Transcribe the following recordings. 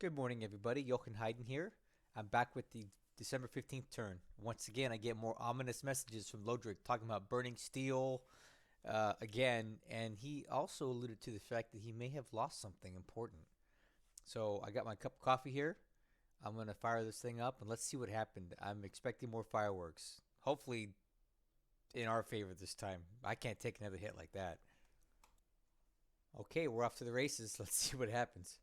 Good morning, everybody. Jochen Heiden here. I'm back with the December 15th turn. Once again, I get more ominous messages from Lodrik talking about burning steel again, and he also alluded to the fact that he may have lost something important. So I got my cup of coffee here. I'm going to fire this thing up and let's see what happened. I'm expecting more fireworks. Hopefully, in our favor this time. I can't take another hit like that. Okay, we're off to the races. Let's see what happens.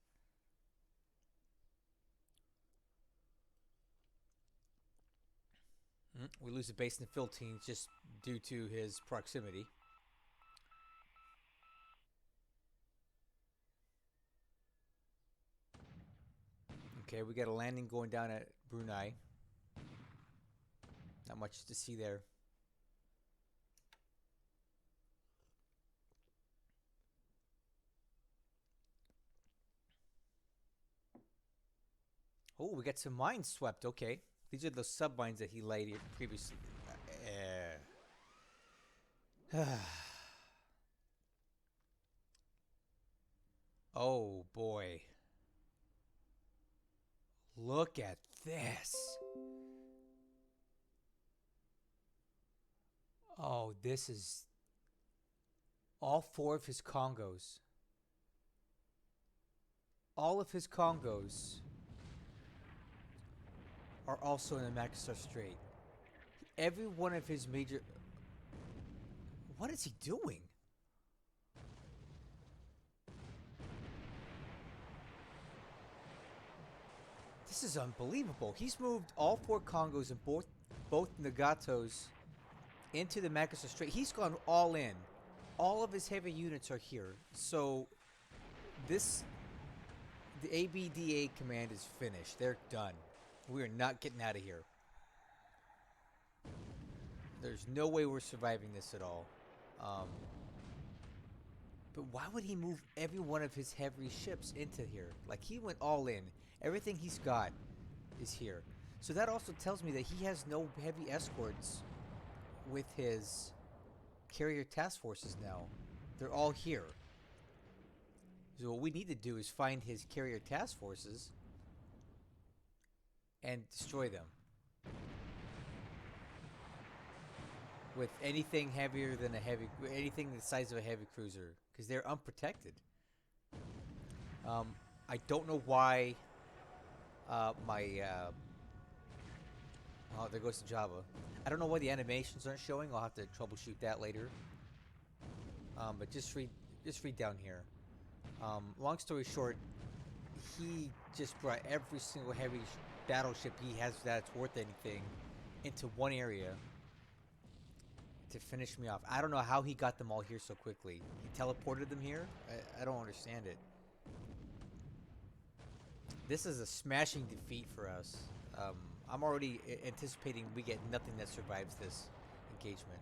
We lose a base in the Philippines just due to his proximity. Okay, we got a landing going down at Brunei. Not much to see there. Oh, we got some mines swept. Okay. These are the sub-mines that he laid here previously. Oh, boy. Look at this. Oh, this is all four of his Congos. All of his Congos are also in the Makassar Strait. Every one of his major... What is he doing? This is unbelievable. He's moved all four Congos and both Nagatos into the Makassar Strait. He's gone all in. All of his heavy units are here. So this the ABDA Command is finished. They're done. We are not getting out of here. There's no way we're surviving this at all. But why would he move every one of his heavy ships into here? Like, he went all in. Everything he's got is here. So that also tells me that he has no heavy escorts with his carrier task forces now. They're all here. So what we need to do is find his carrier task forces and destroy them with anything heavier than anything the size of a heavy cruiser, because they're unprotected. I don't know why oh, there goes the Java. I don't know why the animations aren't showing. I'll have to troubleshoot that later. But just read down here. Long story short, he just brought every single heavy battleship he has that's worth anything into one area to finish me off. I don't know how he got them all here so quickly. He teleported them here? I don't understand it. This is a smashing defeat for us. I'm already anticipating we get nothing that survives this engagement.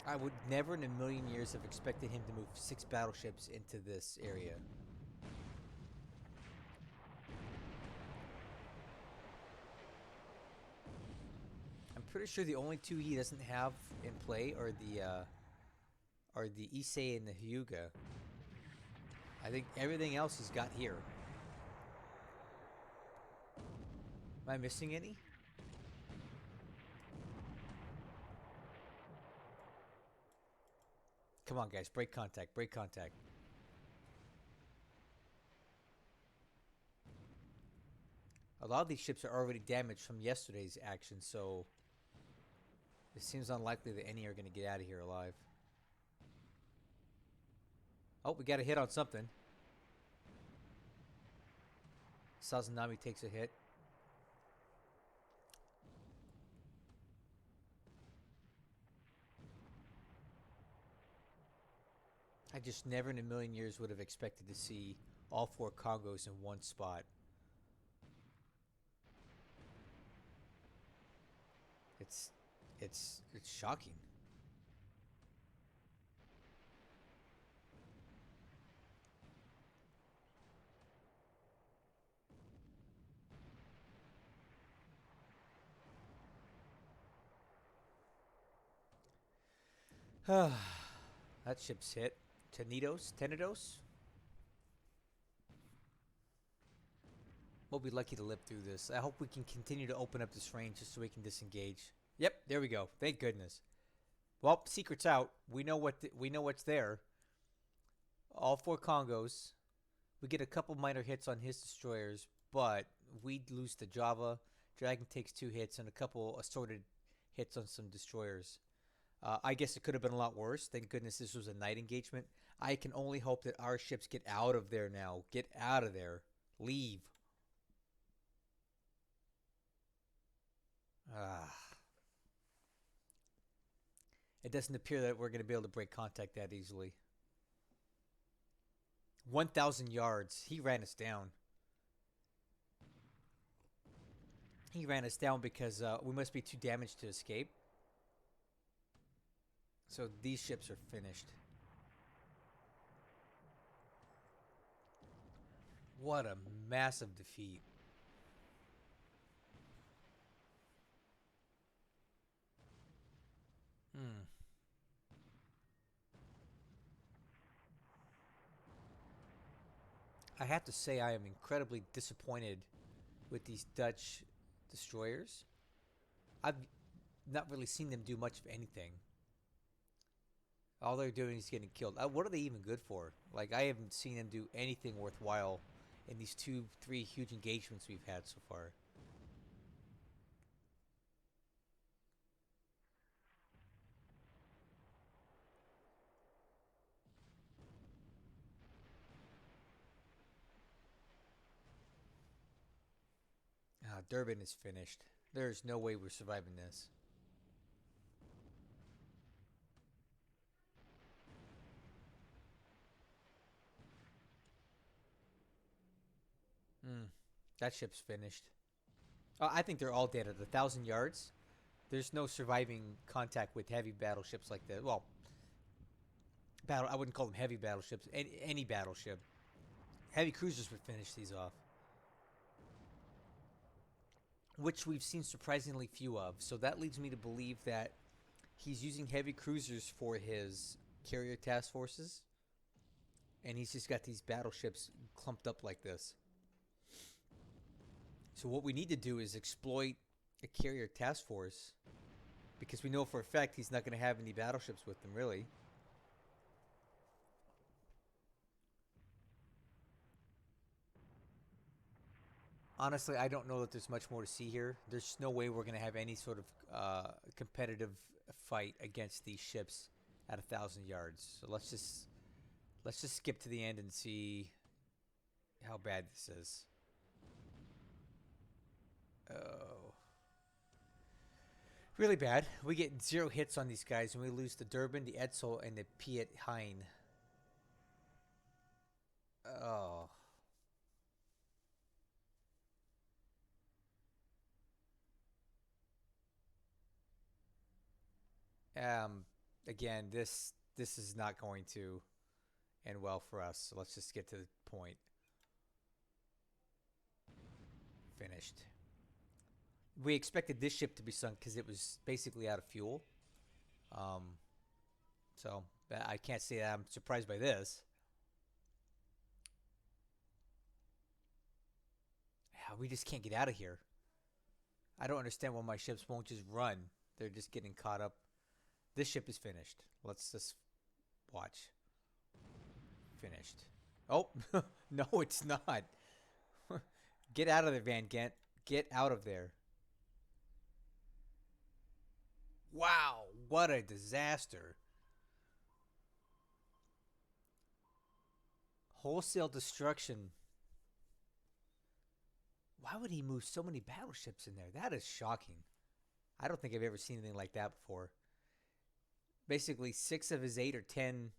I would never in a million years have expected him to move 6 battleships into this area. I'm pretty sure the only two he doesn't have in play are the Issei and the Hyuga. I think everything else he's got here. Am I missing any? Come on, guys. Break contact. Break contact. A lot of these ships are already damaged from yesterday's action, so it seems unlikely that any are going to get out of here alive. Oh, we got a hit on something. Sazanami takes a hit. I just never in a million years would have expected to see all 4 Congos in one spot. It's shocking. That ship's hit. Tenidos? We'll be lucky to live through this. I hope we can continue to open up this range just so we can disengage. Yep, there we go. Thank goodness. Well, secret's out. We know we know what's there. All 4 Congos. We get a couple minor hits on his destroyers, but we lose to Java. Dragon takes 2 hits and a couple assorted hits on some destroyers. I guess it could have been a lot worse. Thank goodness this was a night engagement. I can only hope that our ships get out of there now. Get out of there. Leave. It doesn't appear that we're going to be able to break contact that easily. 1,000 yards. He ran us down. He ran us down because we must be too damaged to escape. So these ships are finished. What a massive defeat. I have to say I am incredibly disappointed with these Dutch destroyers. I've not really seen them do much of anything. All they're doing is getting killed. What are they even good for? Like, I haven't seen them do anything worthwhile in these 2-3 huge engagements we've had so far. Durban is finished. There's no way we're surviving this. That ship's finished. I think they're all dead at 1,000 yards. There's no surviving contact with heavy battleships like that. Well, I wouldn't call them heavy battleships. Any battleship. Heavy cruisers would finish these off. Which we've seen surprisingly few of. So that leads me to believe that he's using heavy cruisers for his carrier task forces. And he's just got these battleships clumped up like this. So what we need to do is exploit a carrier task force, because we know for a fact he's not going to have any battleships with him, really. Honestly, I don't know that there's much more to see here. There's no way we're going to have any sort of competitive fight against these ships at 1,000 yards. So let's just skip to the end and see how bad this is. Oh. Really bad. We get 0 hits on these guys, and we lose the Durban, the Edsel, and the Piet Hein. Oh. Again, this is not going to end well for us. So let's just get to the point. Finished. We expected this ship to be sunk because it was basically out of fuel. So I can't say that I'm surprised by this. We just can't get out of here. I don't understand why my ships won't just run. They're just getting caught up. This ship is finished. Let's just watch. Finished. Oh, no, it's not. Get out of there, Van Gent. Get out of there. Wow, what a disaster. Wholesale destruction. Why would he move so many battleships in there? That is shocking. I don't think I've ever seen anything like that before. Basically, 6 of his 8 or 10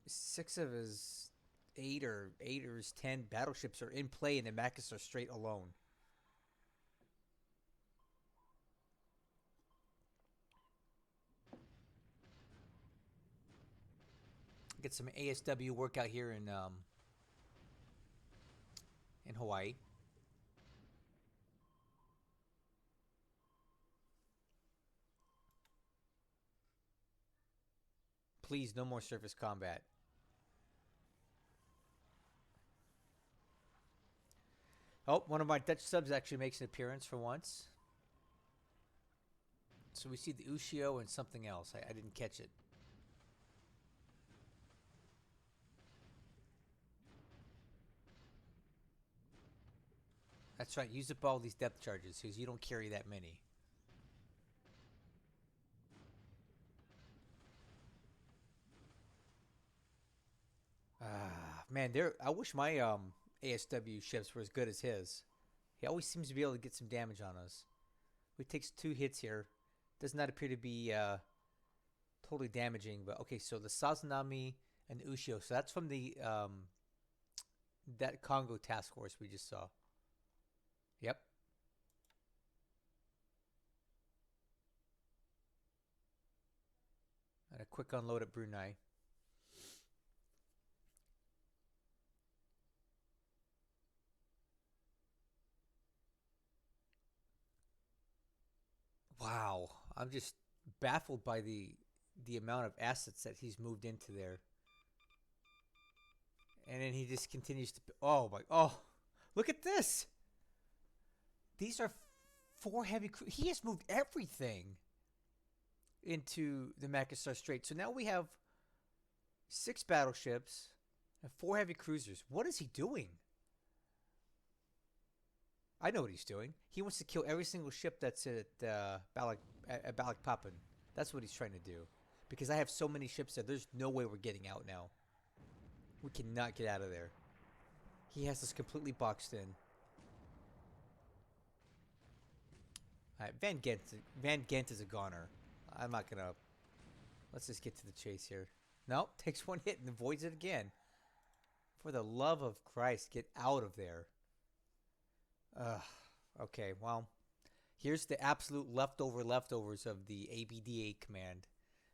6 of his 8 or his 10 battleships are in play in the Makassar Strait alone. Get some ASW work out here in Hawaii. Please, no more surface combat. Oh, one of my Dutch subs actually makes an appearance for once. So we see the Ushio and something else. I didn't catch it. That's right. Use up all these depth charges because you don't carry that many. Man, I wish my ASW ships were as good as his. He always seems to be able to get some damage on us. He takes 2 hits here. Does not appear to be totally damaging, but okay. So the Sazanami and the Ushio. So that's from the that Congo task force we just saw. Yep. And a quick unload at Brunei. Wow, I'm just baffled by the amount of assets that he's moved into there. And then he just continues to. Oh my! Oh, look at this. These are 4 heavy. He has moved everything into the Makassar Strait. So now we have 6 battleships and 4 heavy cruisers. What is he doing? I know what he's doing. He wants to kill every single ship that's at Balikpapan. That's what he's trying to do. Because I have so many ships there, there's no way we're getting out now. We cannot get out of there. He has us completely boxed in. Alright, Van Ghent is a goner. I'm not gonna... Let's just get to the chase here. No, takes 1 hit and avoids it again. For the love of Christ, get out of there. Okay, well, here's the absolute leftovers of the ABDA Command.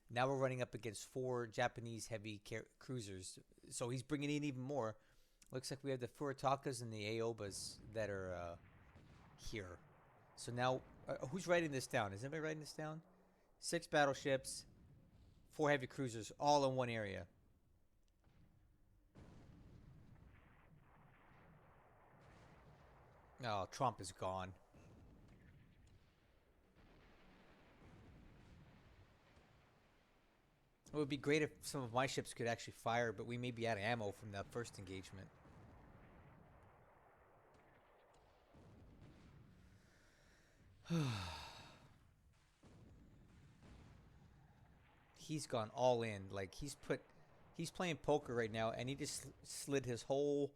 Now we're running up against 4 Japanese heavy cruisers. So he's bringing in even more. Looks like we have the Furutakas and the Aobas that are here. So now, who's writing this down? Is anybody writing this down? 6 battleships, 4 heavy cruisers, all in one area. Oh, Trump is gone. It would be great if some of my ships could actually fire, but we may be out of ammo from that first engagement. He's gone all in. Like, he's playing poker right now, and he just slid his whole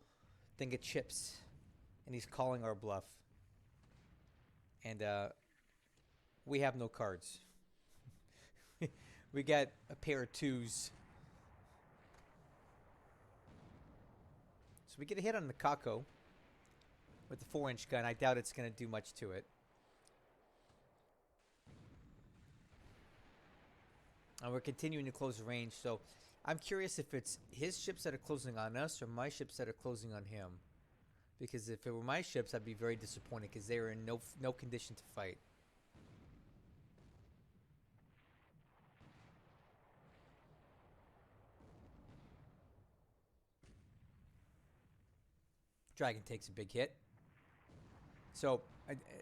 thing of chips. And he's calling our bluff. And we have no cards. We got a pair of 2s. So we get a hit on the Kako with the 4-inch gun. I doubt it's going to do much to it. And we're continuing to close the range. So I'm curious if it's his ships that are closing on us or my ships that are closing on him. Because if it were my ships, I'd be very disappointed because they were in no condition to fight. Dragon takes a big hit. So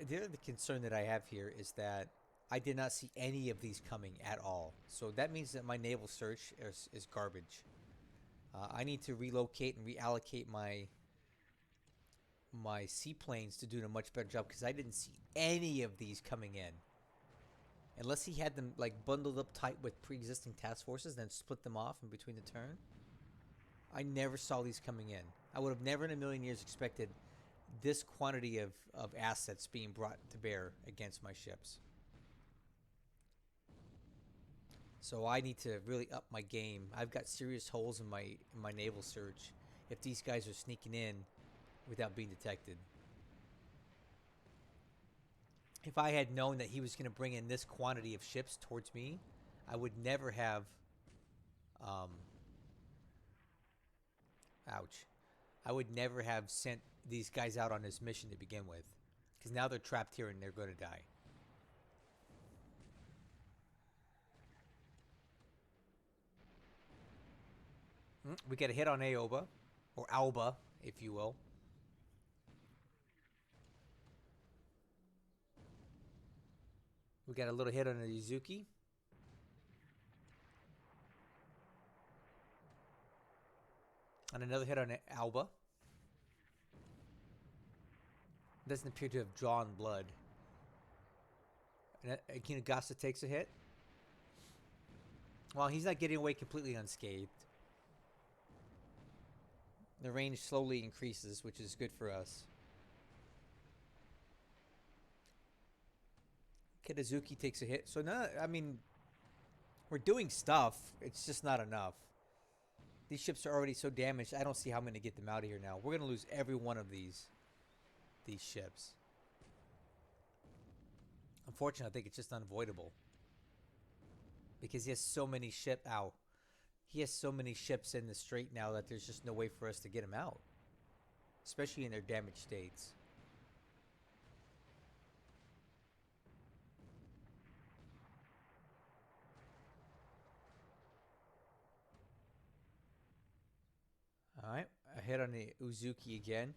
the other concern that I have here is that I did not see any of these coming at all. So that means that my naval search is garbage. I need to relocate and reallocate my seaplanes to do a much better job because I didn't see any of these coming in. Unless he had them like bundled up tight with pre-existing task forces, then split them off in between the turn. I never saw these coming in. I would have never in a million years expected this quantity of assets being brought to bear against my ships. So I need to really up my game. I've got serious holes in my naval search if these guys are sneaking in without being detected. If I had known that he was going to bring in this quantity of ships towards me, I would never have I would never have sent these guys out on this mission to begin with. Because now they're trapped here and they're going to die. We get a hit on Aoba, or Alba, if you will. We got a little hit on the Yuzuki. And another hit on Alba. Doesn't appear to have drawn blood. And Kinugasa takes a hit. Well, he's not getting away completely unscathed. The range slowly increases, which is good for us. Kitazuki takes a hit. So, no, I mean, we're doing stuff. It's just not enough. These ships are already so damaged, I don't see how I'm going to get them out of here now. We're going to lose every one of these ships. Unfortunately, I think it's just unavoidable. Because he has so many ships. Ow. He has so many ships in the strait now that there's just no way for us to get him out. Especially in their damaged states. Alright, a hit on the Uzuki again.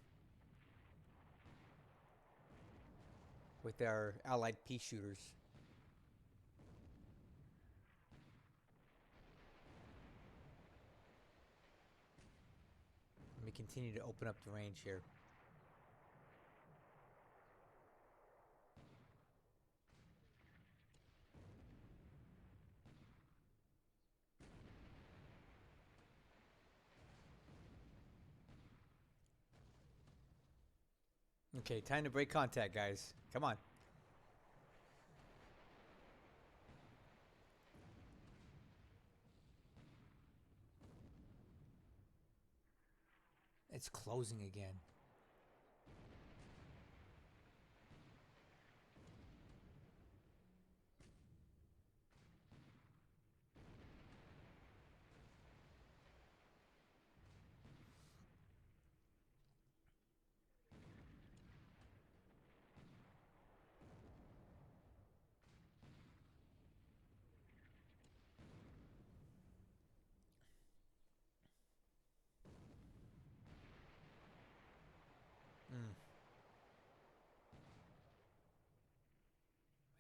With our allied pea shooters. Let me continue to open up the range here. Okay, time to break contact, guys. Come on. It's closing again.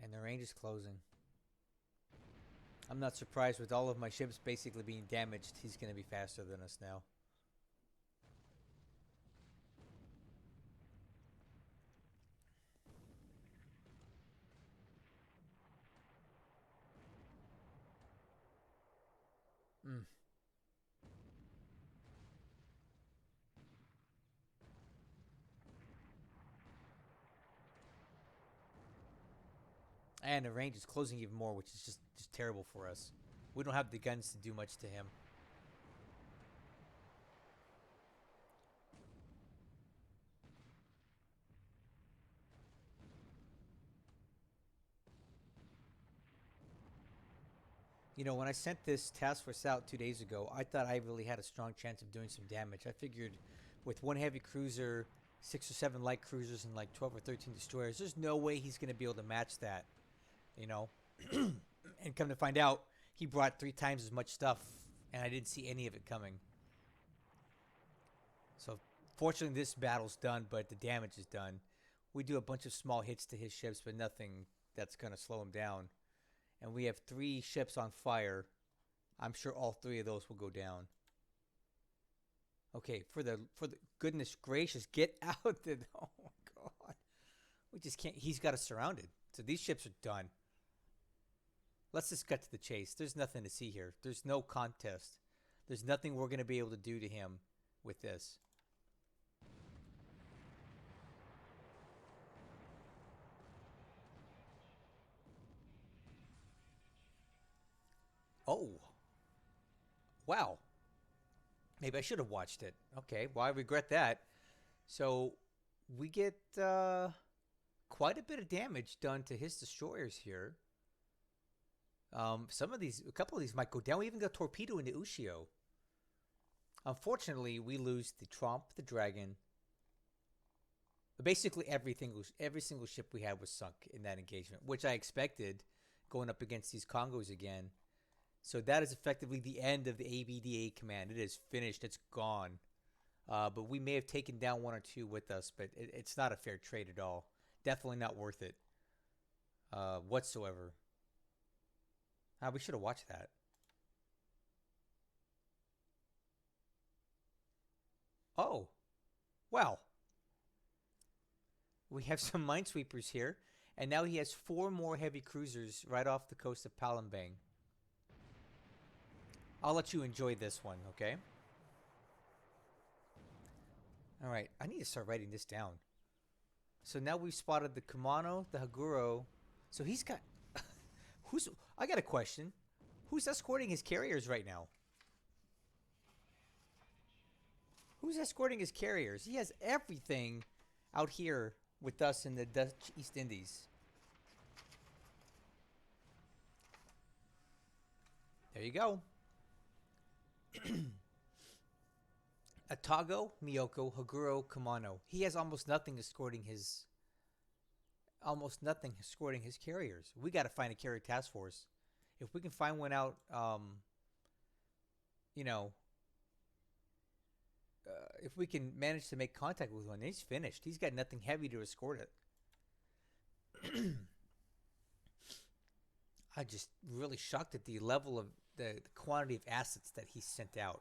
And the range is closing. I'm not surprised with all of my ships basically being damaged. He's going to be faster than us now. And the range is closing even more, which is just terrible for us. We don't have the guns to do much to him. You know, when I sent this task force out 2 days ago, I thought I really had a strong chance of doing some damage. I figured with one heavy cruiser, 6 or 7 light cruisers, and like 12 or 13 destroyers, there's no way he's going to be able to match that. You know? And come to find out, he brought 3 times as much stuff, and I didn't see any of it coming. So, fortunately, this battle's done, but the damage is done. We do a bunch of small hits to his ships, but nothing that's going to slow him down. And we have 3 ships on fire. I'm sure all 3 of those will go down. Okay, for the goodness gracious, get out there. Oh my god. We just can't. He's got us surrounded. So these ships are done. Let's just cut to the chase. There's nothing to see here. There's no contest. There's nothing we're going to be able to do to him with this. Oh. Wow. Maybe I should have watched it. Okay, well, I regret that. So, we get quite a bit of damage done to his destroyers here. A couple of these might go down. We even got torpedo into Ushio. Unfortunately, we lose the Trump, the Dragon. Basically, every single ship we had was sunk in that engagement, which I expected going up against these Congos again. So that is effectively the end of the ABDA command. It is finished. It's gone. But we may have taken down one or two with us, but it's not a fair trade at all. Definitely not worth it whatsoever. We should have watched that. Oh, well. We have some minesweepers here, and now he has 4 more heavy cruisers right off the coast of Palembang. I'll let you enjoy this one, okay? All right, I need to start writing this down. So now we've spotted the Kumano, the Haguro. So he's got... Who's... I got a question. Who's escorting his carriers right now? Who's escorting his carriers? He has everything out here with us in the Dutch East Indies. There you go. Atago, Miyoko, Haguro, Kumano. He has almost nothing escorting his carriers. We got to find a carrier task force. If we can find one out, you know, if we can manage to make contact with one, he's finished. He's got nothing heavy to escort it. I'm just really shocked at the level of the quantity of assets that he sent out.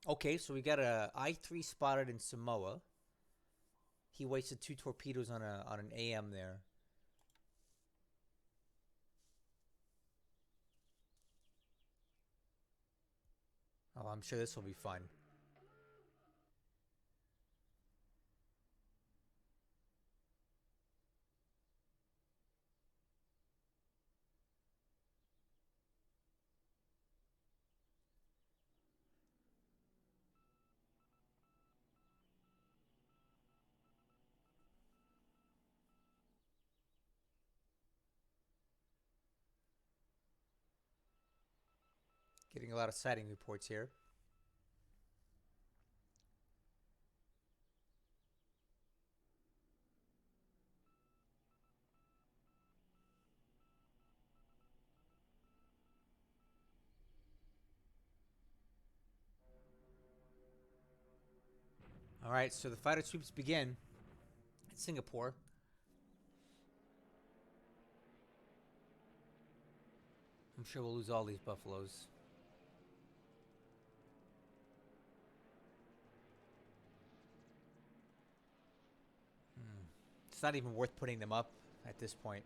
Okay, so we got a I-3 spotted in Samoa. He wasted 2 torpedoes on an AM there. Oh, I'm sure this will be fun. Getting a lot of sighting reports here. All right, so the fighter sweeps begin in Singapore. I'm sure we'll lose all these buffaloes. It's not even worth putting them up at this point.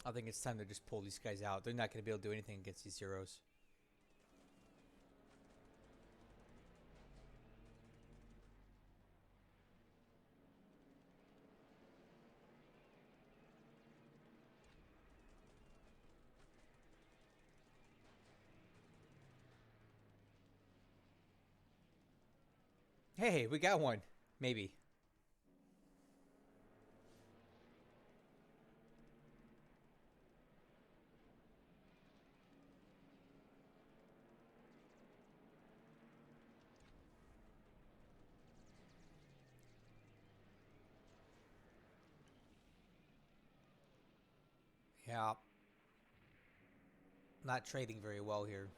I think it's time to just pull these guys out. They're not going to be able to do anything against these zeros. Hey, we got one. Maybe. Yeah. Not trading very well here.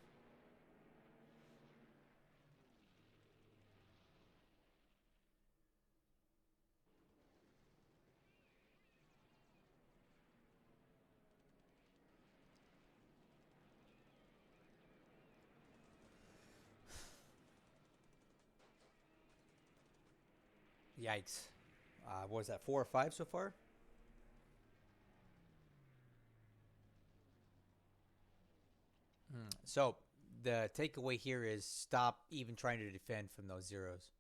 Yikes. What was that, 4 or 5 so far? So the takeaway here is stop even trying to defend from those zeros.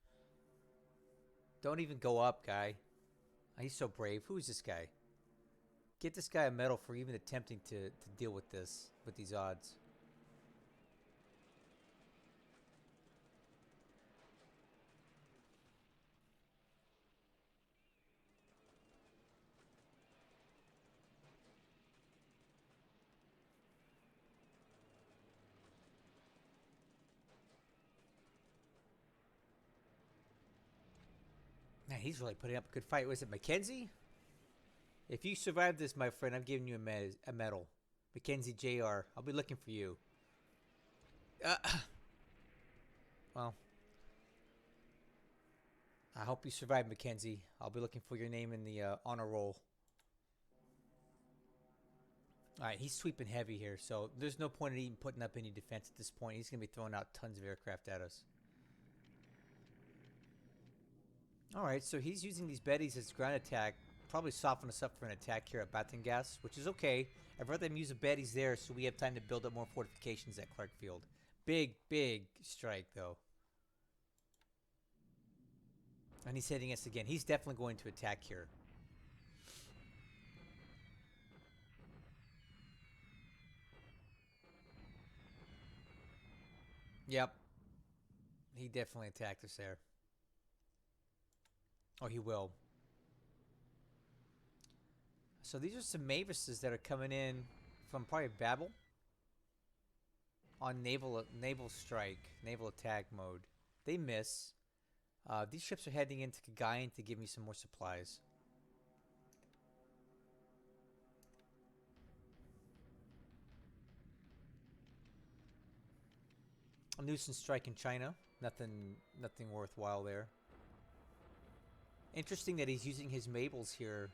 Don't even go up, guy. He's so brave. Who is this guy? Get this guy a medal for even attempting to deal with this, with these odds. he's really putting up a good fight. Was it Mackenzie? If you survive this, my friend, I'm giving you a medal. Mackenzie Jr. I'll be looking for you. Well, I hope you survive, Mackenzie. I'll be looking for your name in the honor roll. Alright, he's sweeping heavy here, so there's no point in even putting up any defense at this point. He's going to be throwing out tons of aircraft at us. Alright, so he's using these Bettys as ground attack. Probably soften us up for an attack here at Batangas, which is okay. I'd rather them use the Bettys there so we have time to build up more fortifications at Clarkfield. Big, big strike, though. And he's hitting us again. He's definitely going to attack here. Yep. He definitely attacked us there. Oh, he will. So these are some Mavises that are coming in from probably Babel on naval strike, naval attack mode. They miss. These ships are heading into Cagayan to give me some more supplies. A nuisance strike in China. Nothing worthwhile there. Interesting that he's using his Mabels here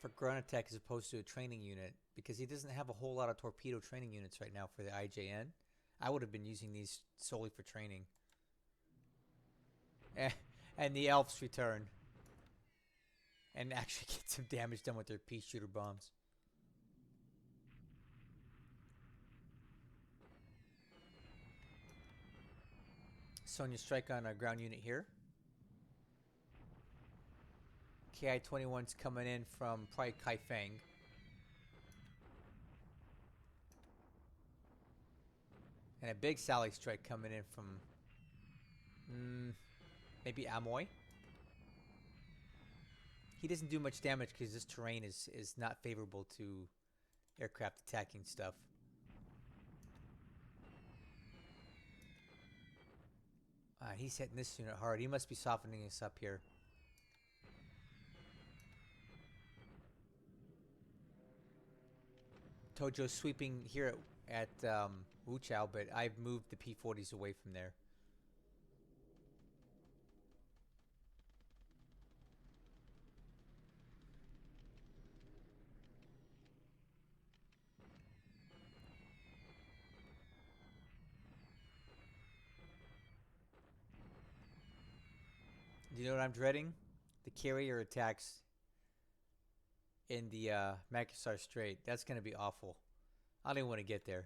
for ground attack as opposed to a training unit, because he doesn't have a whole lot of torpedo training units right now for the IJN. I would have been using these solely for training. And the elves return and actually get some damage done with their pea shooter bombs. Sonya strike on a ground unit here. KI-21's coming in from probably Kaifeng. And a big Sally strike coming in from maybe Amoy. He doesn't do much damage because this terrain is not favorable to aircraft attacking stuff. He's hitting this unit hard. He must be softening us up here. Tojo's sweeping here at Wuchao, but I've moved the P-40s away from there. Do you know what I'm dreading? The carrier attacks in the Makassar Strait. That's going to be awful. I don't even want to get there.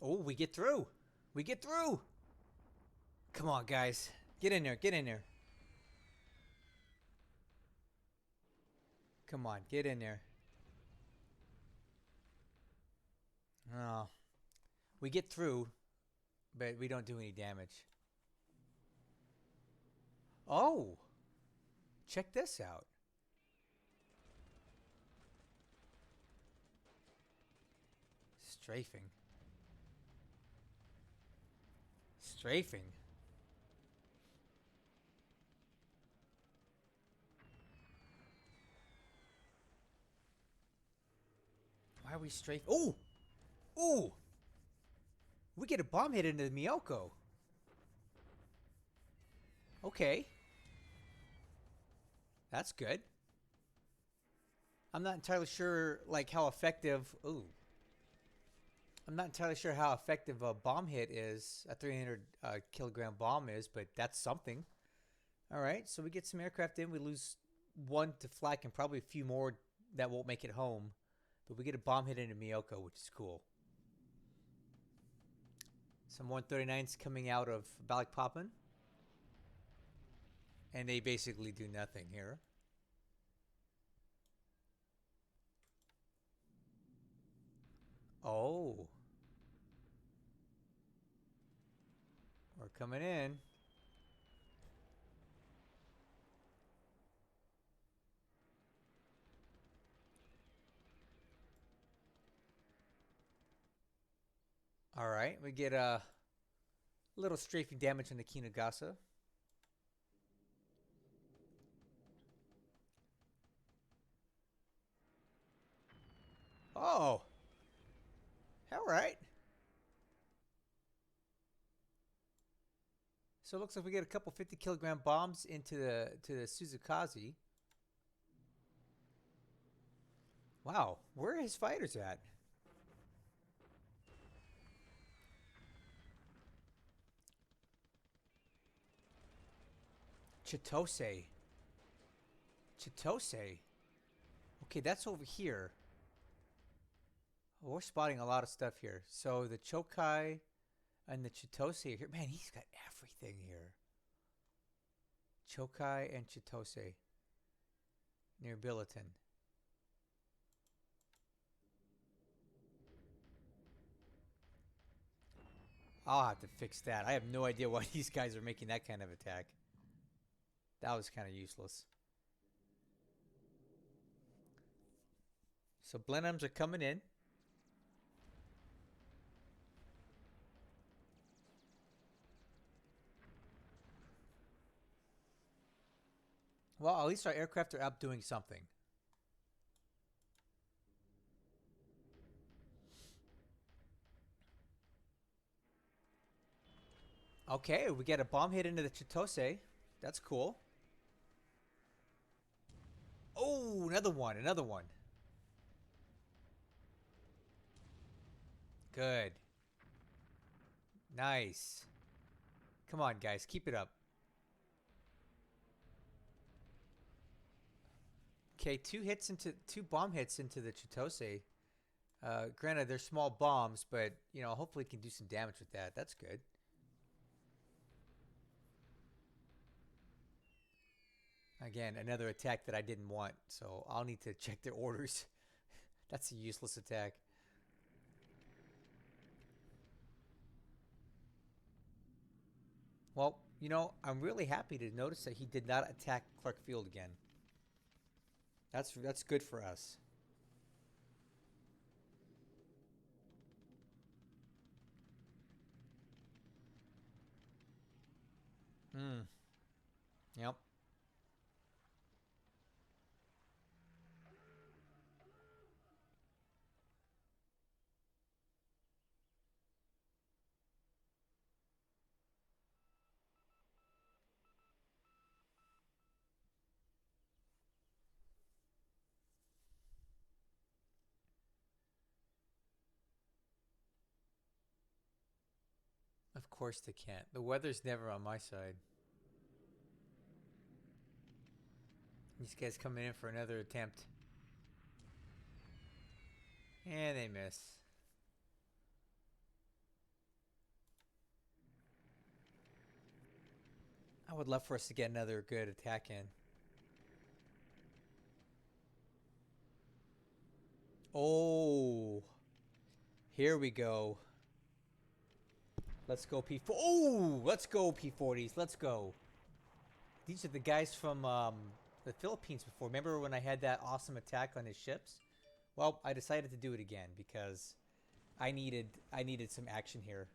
Oh, we get through. We get through. Come on, guys. Get in there. Get in there. Come on, get in there. Oh. We get through, but we don't do any damage. Oh! Check this out. Strafing. Strafing. Why are we strafing? Oh! Ooh! We get a bomb hit into Miyoko. Okay. That's good. I'm not entirely sure, like, how effective... Ooh. I'm not entirely sure how effective a bomb hit is, a 300 kilogram bomb is, but that's something. Alright, so we get some aircraft in. We lose one to flak and probably a few more that won't make it home. But we get a bomb hit into Miyoko, which is cool. Some 139s coming out of Balikpapan. And they basically do nothing here. Oh. We're coming in. All right, we get a little strafing damage on the Kinugasa. Oh, all right. So it looks like we get a couple 50-kilogram bombs into the Suzukaze. Wow, where are his fighters at? Chitose. Chitose. Okay, that's over here. Oh, we're spotting a lot of stuff here. So the Chokai and the Chitose are here. Man, he's got everything here. Chokai and Chitose near Billiton. I'll have to fix that. I have no idea why these guys are making that kind of attack. That was kind of useless. So Blenheims are coming in. Well, at least our aircraft are up doing something. Okay, we get a bomb hit into the Chitose. That's cool. Oh, another one, another one. Good. Nice. Come on, guys, keep it up. Okay, two bomb hits into the Chitose. Granted, they're small bombs, but you know, hopefully, can do some damage with that. That's good. Again, another attack that I didn't want, so I'll need to check their orders. That's a useless attack. Well, you know, I'm really happy to notice that he did not attack Clark Field again. That's good for us. Hmm. Yep. Of course they can't. The weather's never on my side. These guys coming in for another attempt. And they miss. I would love for us to get another good attack in. Oh. Here we go. Let's go P4. Oh, let's go P40s. Let's go. These are the guys from the Philippines before. Remember when I had that awesome attack on his ships? Well, I decided to do it again because I needed some action here.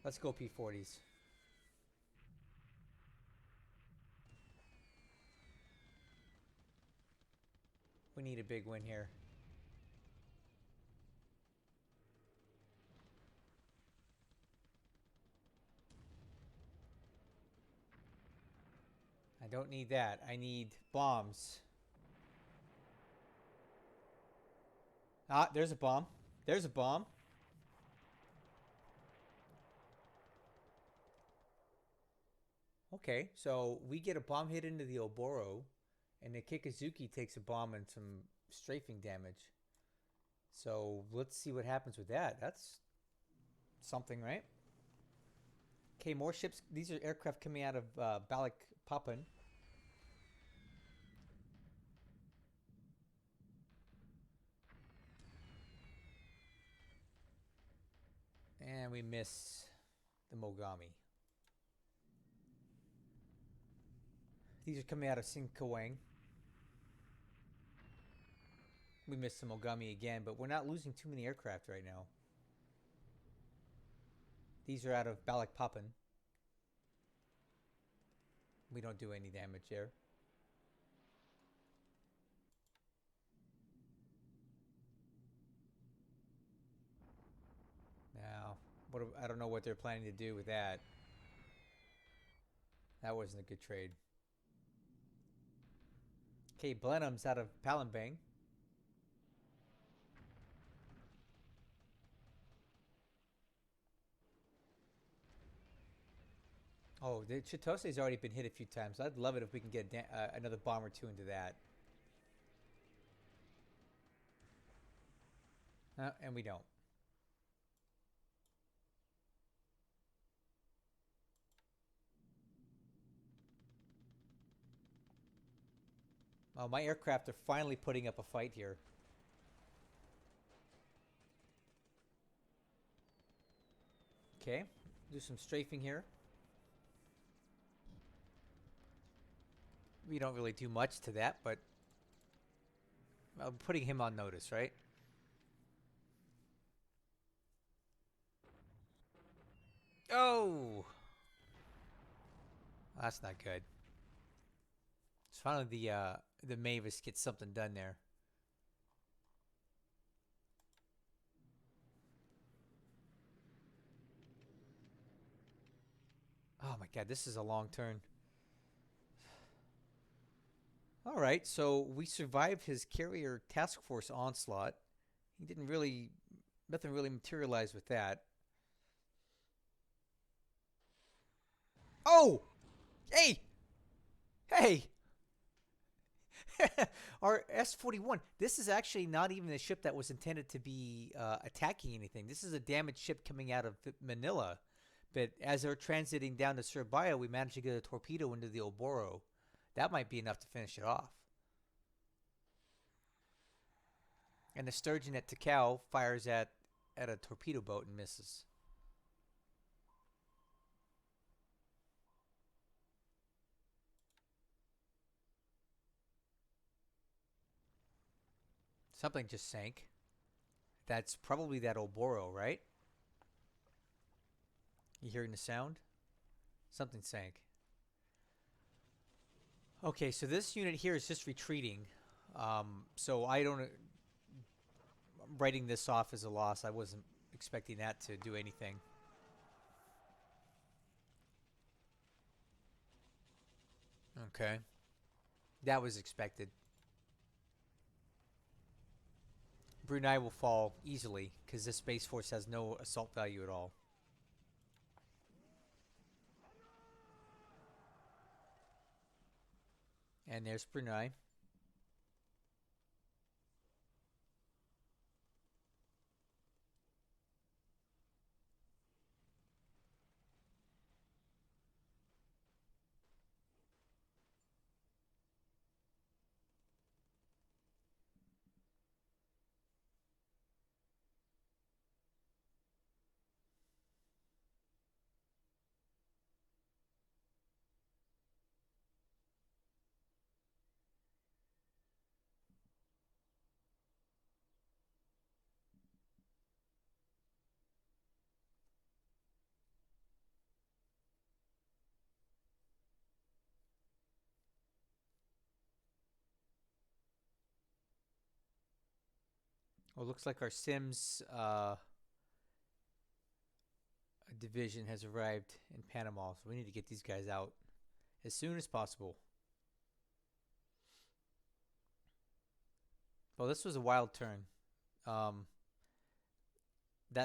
Let's go P40s. We need a big win here. I don't need that. I need bombs. Ah, there's a bomb. There's a bomb. Okay, so we get a bomb hit into the Oboro, and the Kikazuki takes a bomb and some strafing damage. So let's see what happens with that. That's something, right? Okay, more ships. These are aircraft coming out of Balikpapan. And we miss the Mogami. These are coming out of Singkawang. We missed the Mogami again, but we're not losing too many aircraft right now. These are out of Balikpapan. We don't do any damage there. Now, I don't know what they're planning to do with that. That wasn't a good trade. Okay, Blenheim's out of Palembang. Oh, the Chitose's already been hit a few times. I'd love it if we can get another bomb or two into that. And we don't. My aircraft are finally putting up a fight here. Okay, do some strafing here. We don't really do much to that, but I'm putting him on notice, right? Oh! That's not good. It's finally the Mavis gets something done there. Oh my god, this is a long turn. Alright, so we survived his carrier task force onslaught. He didn't really... Nothing really materialized with that. Oh! Hey! Hey! Our S-41. This is actually not even a ship that was intended to be attacking anything. This is a damaged ship coming out of Manila. But as they're transiting down to Surabaya, we managed to get a torpedo into the Oboro. That might be enough to finish it off. And the Sturgeon at Takao fires at a torpedo boat and misses. Something just sank. That's probably that Oboro, right? You hearing the sound? Something sank. Okay, so this unit here is just retreating. So I don't... I'm writing this off as a loss. I wasn't expecting that to do anything. Okay. That was expected. Brunei will fall easily because this Space Force has no assault value at all. And there's Brunei. Well, it looks like our Sims division has arrived in Panama, so we need to get these guys out as soon as possible. Well, this was a wild turn. That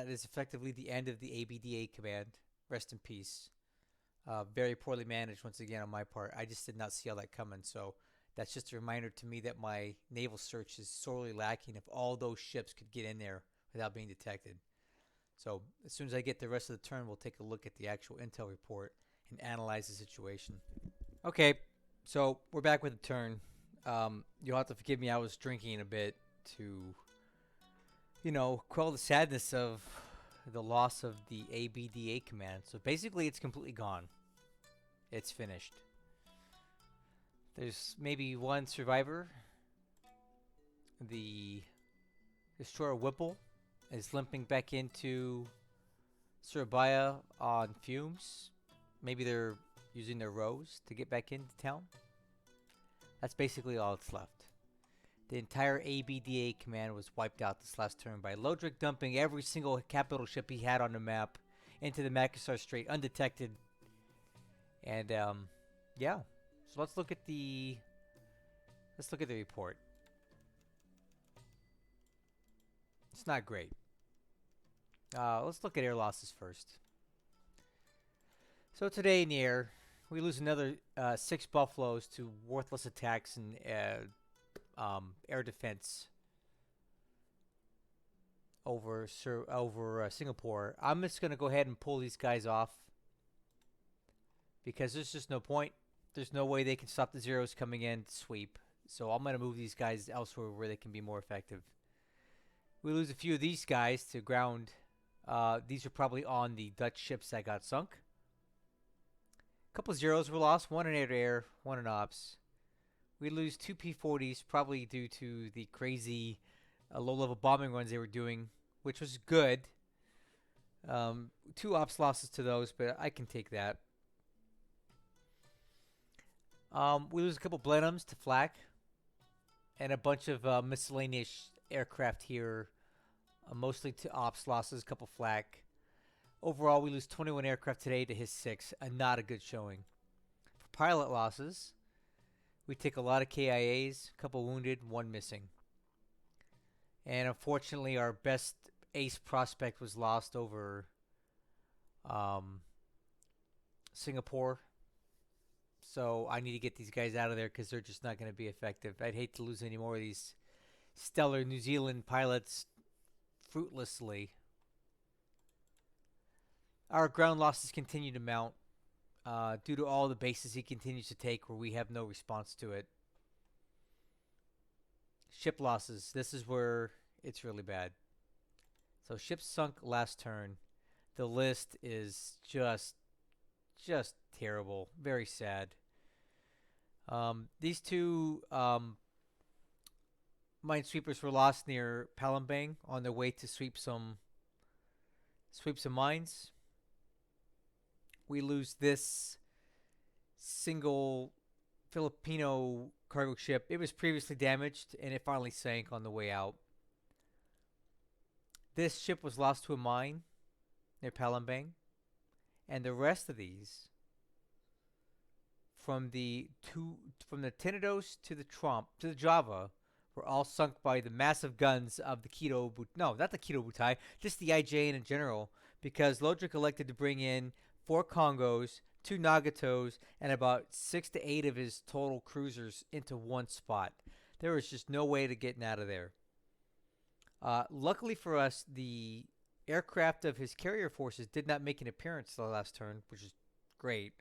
is effectively the end of the ABDA Command. Rest in peace. Very poorly managed once again on my part. I just did not see all that coming, so that's just a reminder to me that my naval search is sorely lacking if all those ships could get in there without being detected. So as soon as I get the rest of the turn, we'll take a look at the actual intel report and analyze the situation. Okay, so we're back with the turn. You'll have to forgive me, I was drinking a bit to, quell the sadness of the loss of the ABDA Command. So basically it's completely gone. It's finished. There's maybe one survivor. The destroyer Whipple is limping back into Surabaya on fumes. Maybe they're using their rows to get back into town. That's basically all that's left. The entire ABDA command was wiped out this last turn by Lodrik dumping every single capital ship he had on the map into the Makassar Strait undetected. And yeah, so let's look at the report. It's not great. Let's look at air losses first. So today in the air, we lose another 6 Buffaloes to worthless attacks and air defense over Singapore. I'm just going to go ahead and pull these guys off because there's just no point. There's no way they can stop the zeros coming in to sweep. So I'm going to move these guys elsewhere where they can be more effective. We lose a few of these guys to ground. These are probably on the Dutch ships that got sunk. A couple zeros were lost, one in air-to-air, one in ops. We lose 2 P-40s, probably due to the crazy low-level bombing runs they were doing, which was good. 2 ops losses to those, but I can take that. We lose a couple Blenheims to flak, and a bunch of miscellaneous aircraft here, mostly to ops losses, a couple flak. Overall, we lose 21 aircraft today to his 6, not a good showing. For pilot losses, we take a lot of KIAs, a couple wounded, 1 missing. And unfortunately, our best ace prospect was lost over Singapore. So I need to get these guys out of there because they're just not going to be effective. I'd hate to lose any more of these stellar New Zealand pilots fruitlessly. Our ground losses continue to mount due to all the bases he continues to take where we have no response to it. Ship losses. This is where it's really bad. So ships sunk last turn. The list is just terrible. Very sad. These 2 minesweepers were lost near Palembang on their way to sweep some mines. We lose this single Filipino cargo ship. It was previously damaged and it finally sank on the way out. This ship was lost to a mine near Palembang, and the rest of these, from the Tenedos to the Java, were all sunk by the massive guns of the not the Keto Butai, just the IJN in general, because Lodrik elected to bring in 4 Congos, 2 Nagatos, and about 6 to 8 of his total cruisers into one spot. There was just no way to get out of there. Luckily for us, the aircraft of his carrier forces did not make an appearance the last turn, which is great.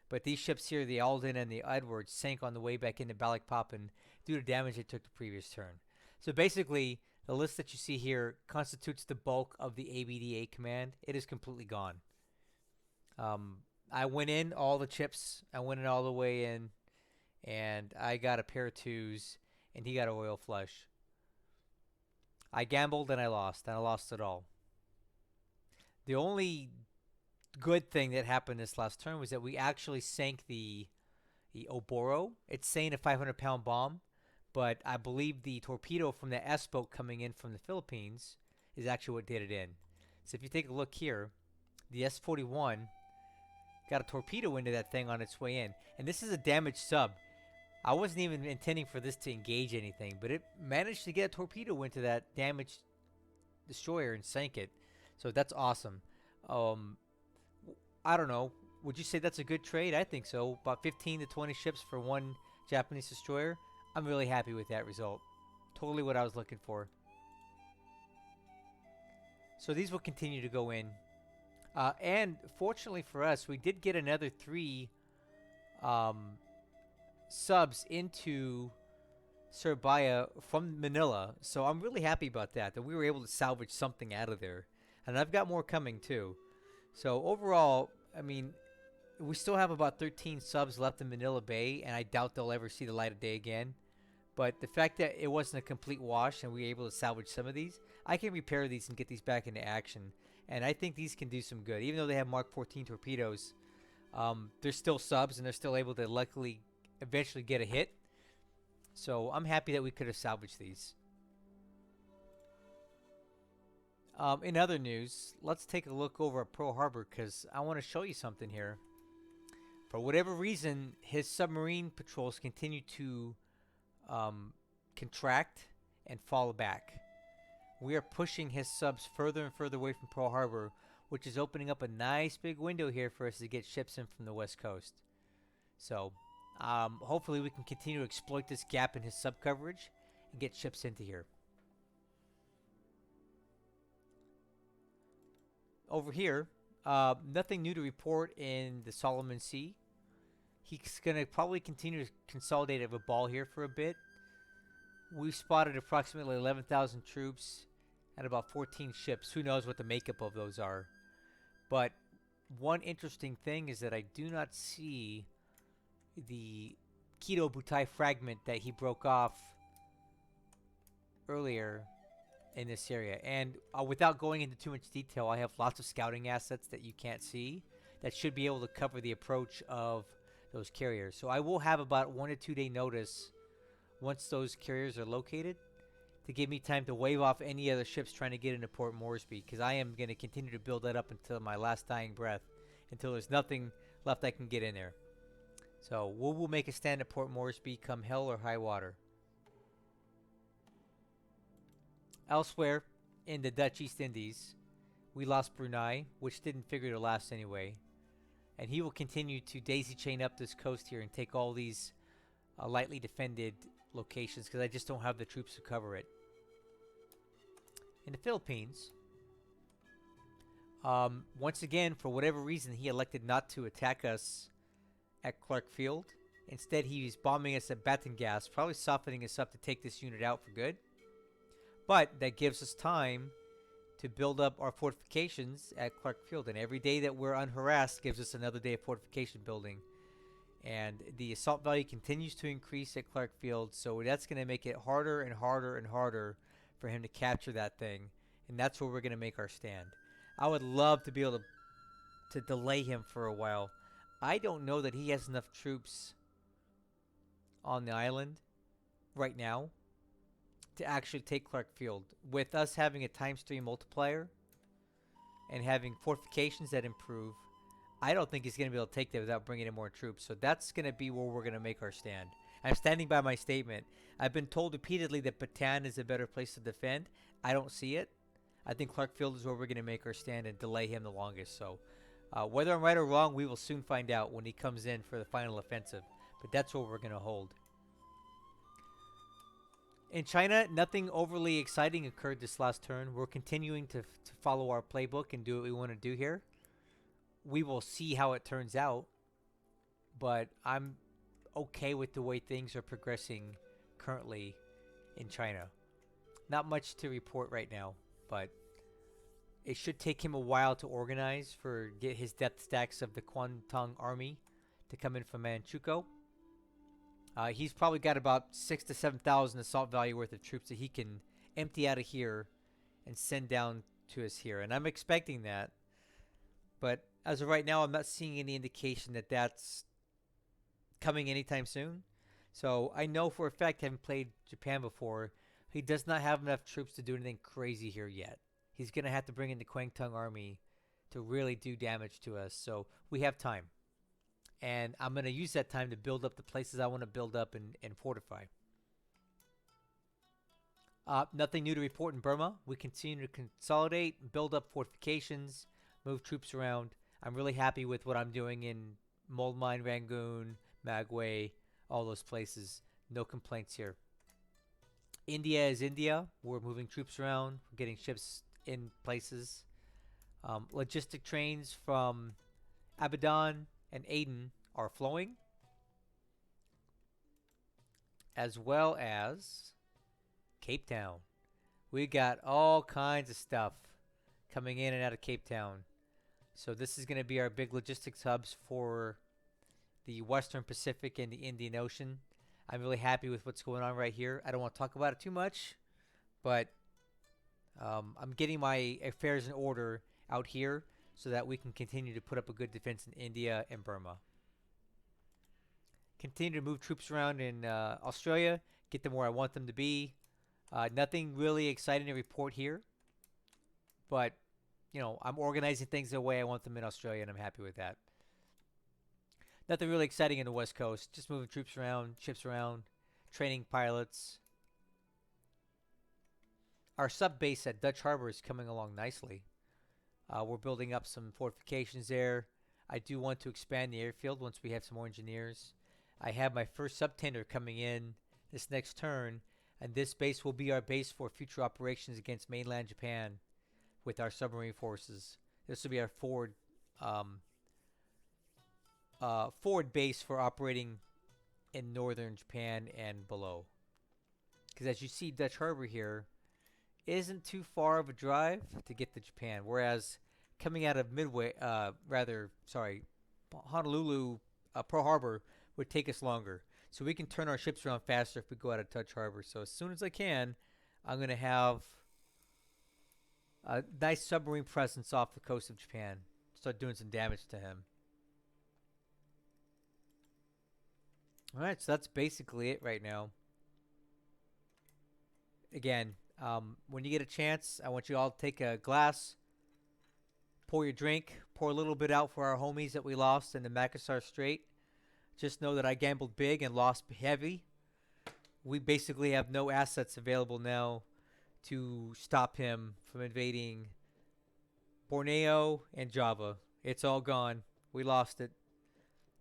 But these ships here, the Alden and the Edward, sank on the way back into Balikpapan due to damage they took the previous turn. So basically, the list that you see here constitutes the bulk of the ABDA command. It is completely gone. I went in all the chips. I went in all the way in, and I got a pair of 2s, and he got a royal flush. I gambled and I lost it all. The only good thing that happened this last turn was that we actually sank the Oboro. It's saying a 500-pound bomb, but I believe the torpedo from the S-boat coming in from the Philippines is actually what did it in. So if you take a look here, the S-41 got a torpedo into that thing on its way in. And this is a damaged sub. I wasn't even intending for this to engage anything, but it managed to get a torpedo into that damaged destroyer and sank it. So that's awesome. I don't know. Would you say that's a good trade? I think so. About 15 to 20 ships for 1 Japanese destroyer. I'm really happy with that result. Totally what I was looking for. So these will continue to go in. And fortunately for us, we did get another 3 subs into Surabaya from Manila. So I'm really happy about that we were able to salvage something out of there. And I've got more coming too. So overall, I mean, we still have about 13 subs left in Manila Bay, and I doubt they'll ever see the light of day again. But the fact that it wasn't a complete wash and we were able to salvage some of these, I can repair these and get these back into action. And I think these can do some good. Even though they have Mark 14 torpedoes, they're still subs and they're still able to luckily eventually get a hit. So I'm happy that we could have salvaged these. In other news, let's take a look over at Pearl Harbor because I want to show you something here. For whatever reason, his submarine patrols continue to contract and fall back. We are pushing his subs further and further away from Pearl Harbor, which is opening up a nice big window here for us to get ships in from the west coast. So hopefully we can continue to exploit this gap in his sub coverage and get ships into here. Over here, nothing new to report in the Solomon Sea. He's going to probably continue to consolidate of a ball here for a bit. We've spotted approximately 11,000 troops and about 14 ships. Who knows what the makeup of those are. But one interesting thing is that I do not see the Kido Butai fragment that he broke off earlier in this area. And without going into too much detail, I have lots of scouting assets that you can't see that should be able to cover the approach of those carriers. So I will have about 1 to 2 day notice once those carriers are located to give me time to wave off any other ships trying to get into Port Moresby, because I am going to continue to build that up until my last dying breath, until there's nothing left I can get in there. So we'll make a stand at Port Moresby come hell or high water. Elsewhere in the Dutch East Indies, we lost Brunei, which didn't figure to last anyway. And he will continue to daisy chain up this coast here and take all these lightly defended locations because I just don't have the troops to cover it. In the Philippines, once again, for whatever reason, he elected not to attack us at Clark Field. Instead, he's bombing us at Batangas, probably softening us up to take this unit out for good. But that gives us time to build up our fortifications at Clark Field. And every day that we're unharassed gives us another day of fortification building. And the assault value continues to increase at Clark Field, so that's going to make it harder and harder and harder for him to capture that thing. And that's where we're going to make our stand. I would love to be able to delay him for a while. I don't know that he has enough troops on the island right now to actually take Clark Field. With us having a times 3 multiplier and having fortifications that improve, I don't think he's going to be able to take that without bringing in more troops. So that's going to be where we're going to make our stand. I'm standing by my statement. I've been told repeatedly that Bataan is a better place to defend. I don't see it. I think Clark Field is where we're going to make our stand and delay him the longest. So whether I'm right or wrong, we will soon find out when he comes in for the final offensive. But that's what we're going to hold. In China, nothing overly exciting occurred this last turn. We're continuing to follow our playbook and do what we want to do here. We will see how it turns out, but I'm okay with the way things are progressing currently in China. Not much to report right now, but it should take him a while to organize for get his depth stacks of the Kuantong army to come in from Manchukuo. He's probably got about 6,000 to 7,000 assault value worth of troops that he can empty out of here and send down to us here. And I'm expecting that. But as of right now, I'm not seeing any indication that that's coming anytime soon. So I know for a fact, having played Japan before, he does not have enough troops to do anything crazy here yet. He's going to have to bring in the Kuangtung army to really do damage to us. So we have time. And I'm going to use that time to build up the places I want to build up and fortify. Nothing new to report in Burma. We continue to consolidate, build up fortifications, move troops around. I'm really happy with what I'm doing in Moldmine, Rangoon, Magway, all those places. No complaints here. India is India. We're moving troops around. We're getting ships in places. Logistic trains from Abadan and Aden are flowing, as well as Cape Town. We got all kinds of stuff coming in and out of Cape Town. So this is going to be our big logistics hubs for the Western Pacific and the Indian Ocean. I'm really happy with what's going on right here. I don't want to talk about it too much, but I'm getting my affairs in order out here so that we can continue to put up a good defense in India and Burma. Continue to move troops around in Australia, get them where I want them to be. Nothing really exciting to report here, but I'm organizing things the way I want them in Australia, and I'm happy with that. Nothing really exciting in the West Coast, just moving troops around, ships around, training pilots. Our sub base at Dutch Harbor is coming along nicely. We're building up some fortifications there. I do want to expand the airfield once we have some more engineers. I have my first sub-tender coming in this next turn, and this base will be our base for future operations against mainland Japan with our submarine forces. This will be our forward base for operating in northern Japan and below. Because as you see, Dutch Harbor here isn't too far of a drive to get to Japan, whereas coming out of Honolulu, Pearl Harbor would take us longer. So we can turn our ships around faster if we go out of Dutch Harbor. So as soon as I can, I'm going to have a nice submarine presence off the coast of Japan. Start doing some damage to him. Alright, so that's basically it right now. Again, when you get a chance, I want you all to take a glass, pour your drink, pour a little bit out for our homies that we lost in the Makassar Strait. Just know that I gambled big and lost heavy. We basically have no assets available now to stop him from invading Borneo and Java. It's all gone. We lost it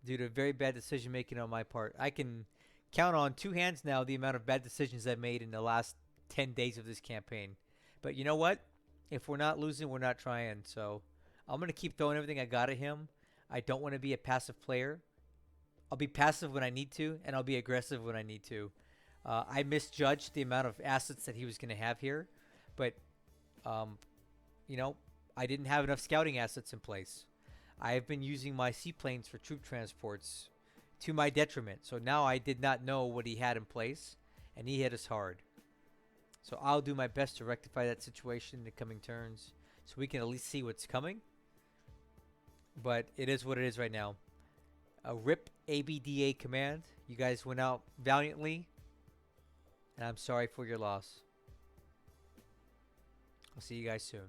due to very bad decision making on my part. I can count on two hands now the amount of bad decisions I've made in the last 10 days of this campaign. But you know what? If we're not losing, we're not trying. So I'm going to keep throwing everything I got at him. I don't want to be a passive player. I'll be passive when I need to, and I'll be aggressive when I need to. I misjudged the amount of assets that he was going to have here. But, I didn't have enough scouting assets in place. I have been using my seaplanes for troop transports to my detriment. So now I did not know what he had in place, and he hit us hard. So I'll do my best to rectify that situation in the coming turns so we can at least see what's coming. But it is what it is right now. RIP ABDA Command. You guys went out valiantly, and I'm sorry for your loss. I'll see you guys soon.